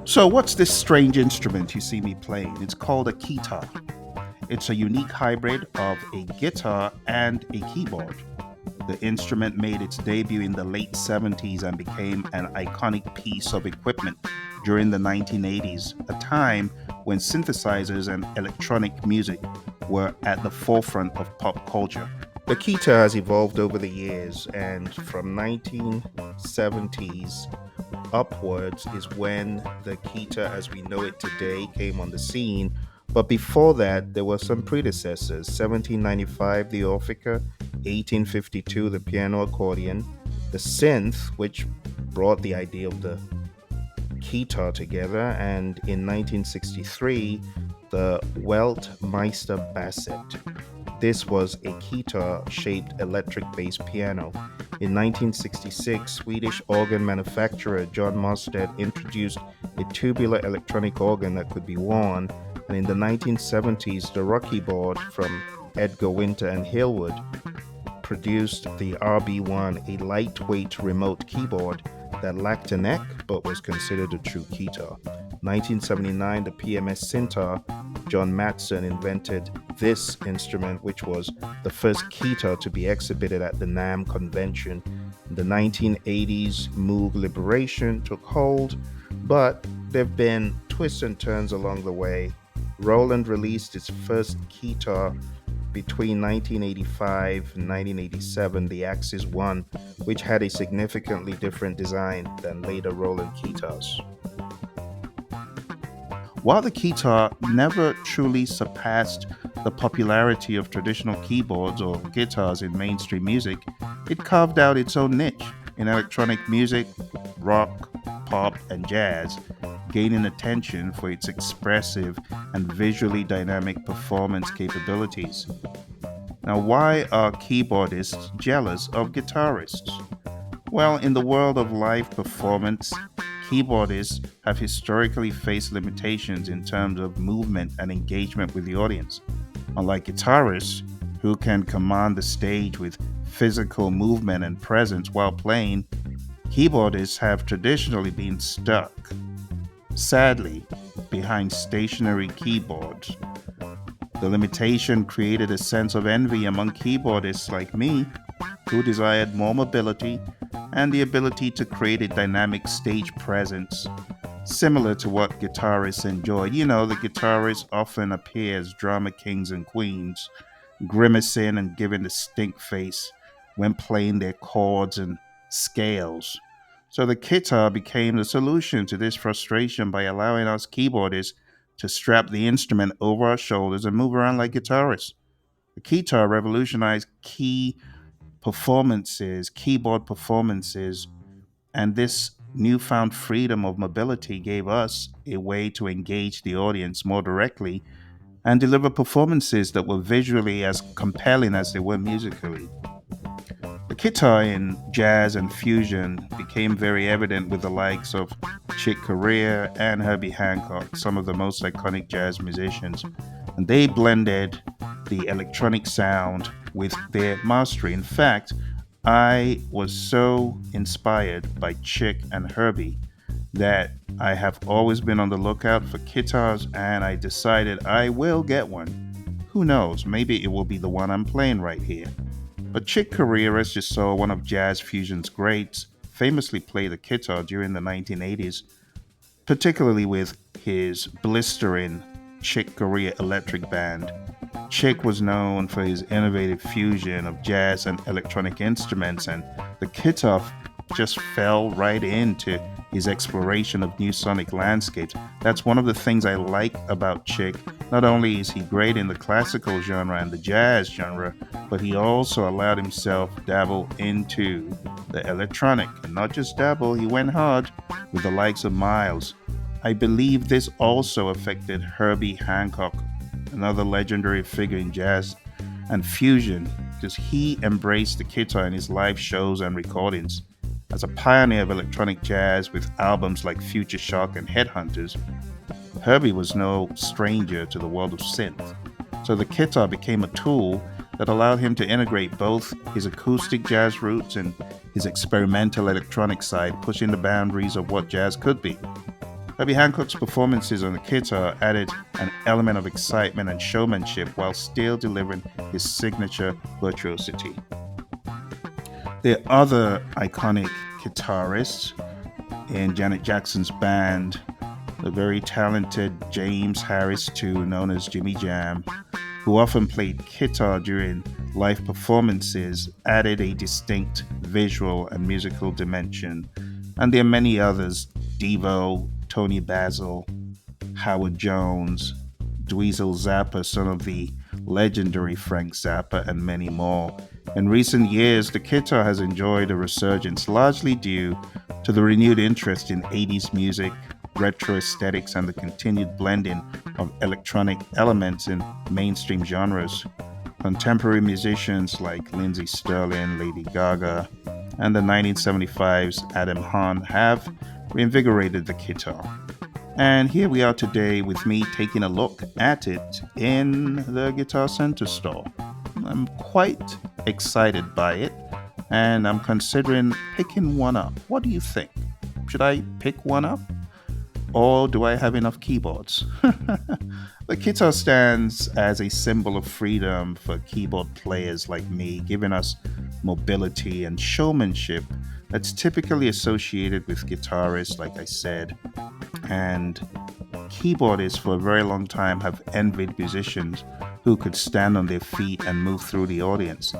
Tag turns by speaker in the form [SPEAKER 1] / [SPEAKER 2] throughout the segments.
[SPEAKER 1] So, what's this strange instrument you see me playing? It's called a keytar. It's a unique hybrid of a guitar and a keyboard. The instrument made its debut in the late 70s and became an iconic piece of equipment during the 1980s, a time when synthesizers and electronic music were at the forefront of pop culture. The keytar has evolved over the years, and from 1970s upwards is when the Keytar as we know it today came on the scene. But before that, there were some predecessors: 1795, the Orphica; 1852, the piano accordion; the synth, which brought the idea of the Keytar together; and in 1963, the Weltmeister Basset. This was a Keytar-shaped electric-bass piano. In 1966, Swedish organ manufacturer John Mosted introduced a tubular electronic organ that could be worn, and in the 1970s, the Rocky board from Edgar Winter and Hillwood produced the RB1, a lightweight remote keyboard that lacked a neck but was considered a true keytar. 1979, the PMS Syntar, John Matson invented this instrument, which was the first keytar to be exhibited at the NAMM convention. In the 1980s, Moog Liberation took hold, but there have been twists and turns along the way. Roland released its first keytar between 1985 and 1987, the Axis One, which had a significantly different design than later Roland keytars. While the keytar never truly surpassed the popularity of traditional keyboards or guitars in mainstream music, it carved out its own niche in electronic music, rock, pop, and jazz, gaining attention for its expressive and visually dynamic performance capabilities. Now, why are keyboardists jealous of guitarists? Well, in the world of live performance, keyboardists have historically faced limitations in terms of movement and engagement with the audience. Unlike guitarists, who can command the stage with physical movement and presence while playing, keyboardists have traditionally been stuck, sadly, behind stationary keyboards. The limitation created a sense of envy among keyboardists like me, who desired more mobility and the ability to create a dynamic stage presence, similar to what guitarists enjoyed. You know, the guitarists often appear as drama kings and queens, grimacing and giving the stink face when playing their chords and scales. So the guitar became the solution to this frustration by allowing us keyboardists to strap the instrument over our shoulders and move around like guitarists. The guitar revolutionized keyboard performances, and this newfound freedom of mobility gave us a way to engage the audience more directly and deliver performances that were visually as compelling as they were musically. The guitar in jazz and fusion became very evident with the likes of Chick Corea and Herbie Hancock, some of the most iconic jazz musicians, and they blended the electronic sound with their mastery. In fact, I was so inspired by Chick and Herbie that I have always been on the lookout for guitars, and I decided I will get one. Who knows, maybe it will be the one I'm playing right here. But Chick Corea, as you saw, one of jazz fusion's greats, famously played the guitar during the 1980s, particularly with his blistering Chick Corea Electric Band. Chick was known for his innovative fusion of jazz and electronic instruments, and the guitar just fell right into his exploration of new sonic landscapes. That's one of the things I like about Chick. Not only is he great in the classical genre and the jazz genre, but he also allowed himself to dabble into the electronic. And not just dabble, he went hard with the likes of Miles. I believe this also affected Herbie Hancock, another legendary figure in jazz and fusion, because he embraced the guitar in his live shows and recordings. As a pioneer of electronic jazz with albums like Future Shock and Headhunters, Herbie was no stranger to the world of synth. So the guitar became a tool that allowed him to integrate both his acoustic jazz roots and his experimental electronic side, pushing the boundaries of what jazz could be. Herbie Hancock's performances on the guitar added an element of excitement and showmanship while still delivering his signature virtuosity. There are other iconic guitarists in Janet Jackson's band, the very talented James Harris, too, known as Jimmy Jam, who often played guitar during live performances, added a distinct visual and musical dimension. And there are many others: Devo, Tony Basil, Howard Jones, Dweezil Zappa, son of the legendary Frank Zappa, and many more. In recent years, the guitar has enjoyed a resurgence largely due to the renewed interest in 80s music, retro aesthetics, and the continued blending of electronic elements in mainstream genres. Contemporary musicians like Lindsey Sterling, Lady Gaga, and the 1975's Adam Hahn have reinvigorated the guitar. And here we are today with me taking a look at it in the Guitar Center store. I'm quite excited by it, and I'm considering picking one up. What do you think? Should I pick one up? Or do I have enough keyboards? The guitar stands as a symbol of freedom for keyboard players like me, giving us mobility and showmanship that's typically associated with guitarists, like I said. And keyboardists for a very long time have envied musicians who could stand on their feet and move through the audience.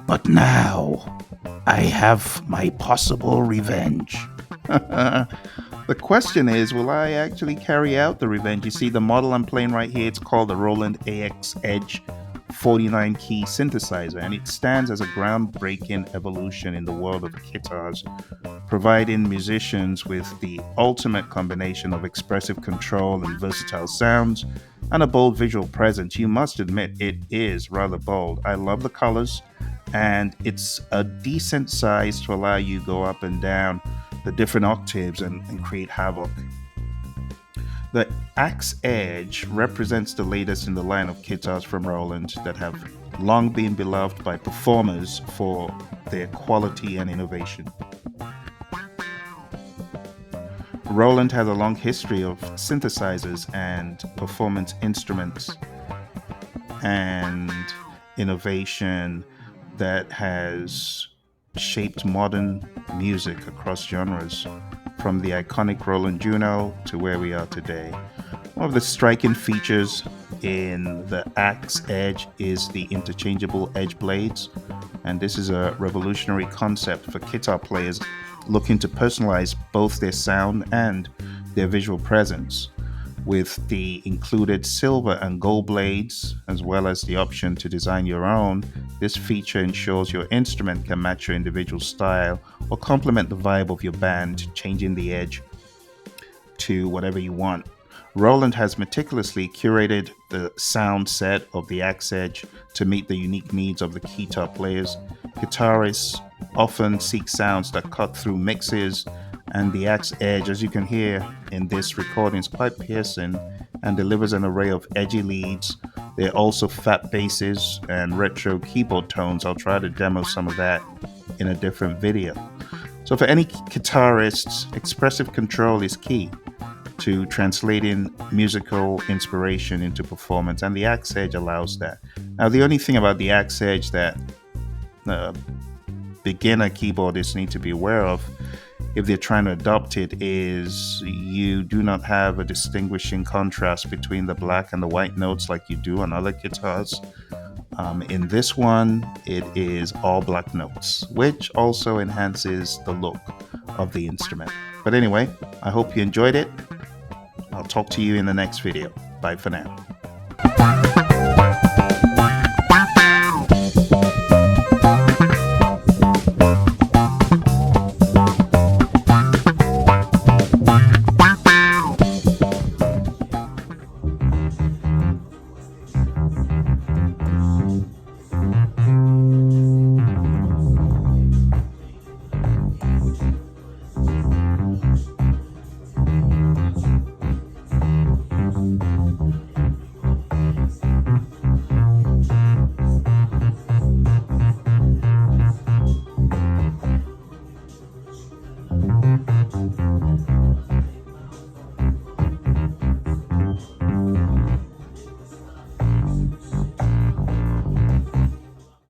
[SPEAKER 1] But now, I have my possible revenge. The question is, will I actually carry out the revenge? You see, the model I'm playing right here, it's called the Roland AX Edge 49 key synthesizer, and it stands as a groundbreaking evolution in the world of guitars, providing musicians with the ultimate combination of expressive control and versatile sounds and a bold visual presence. You must admit it is rather bold. I love the colors, and it's a decent size to allow you go up and down the different octaves and create havoc. The Axe Edge represents the latest in the line of guitars from Roland that have long been beloved by performers for their quality and innovation. Roland has a long history of synthesizers and performance instruments and innovation that has shaped modern music across genres, from the iconic Roland Juno to where we are today. One of the striking features in the Axe Edge is the interchangeable edge blades, and this is a revolutionary concept for guitar players looking to personalize both their sound and their visual presence. With the included silver and gold blades, as well as the option to design your own, this feature ensures your instrument can match your individual style or complement the vibe of your band, changing the edge to whatever you want. Roland has meticulously curated the sound set of the Axe Edge to meet the unique needs of the guitar players. Guitarists often seek sounds that cut through mixes, and the Axe Edge, as you can hear in this recording, is quite piercing and delivers an array of edgy leads. There are also fat basses and retro keyboard tones. I'll try to demo some of that in a different video. So for any guitarists, expressive control is key to translating musical inspiration into performance, and the Axe Edge allows that. Now, the only thing about the Axe Edge that beginner keyboardists need to be aware of if they're trying to adopt it is you do not have a distinguishing contrast between the black and the white notes like you do on other guitars. In this one, it is all black notes, which also enhances the look of the instrument. But anyway, I hope you enjoyed it. I'll talk to you in the next video. Bye for now.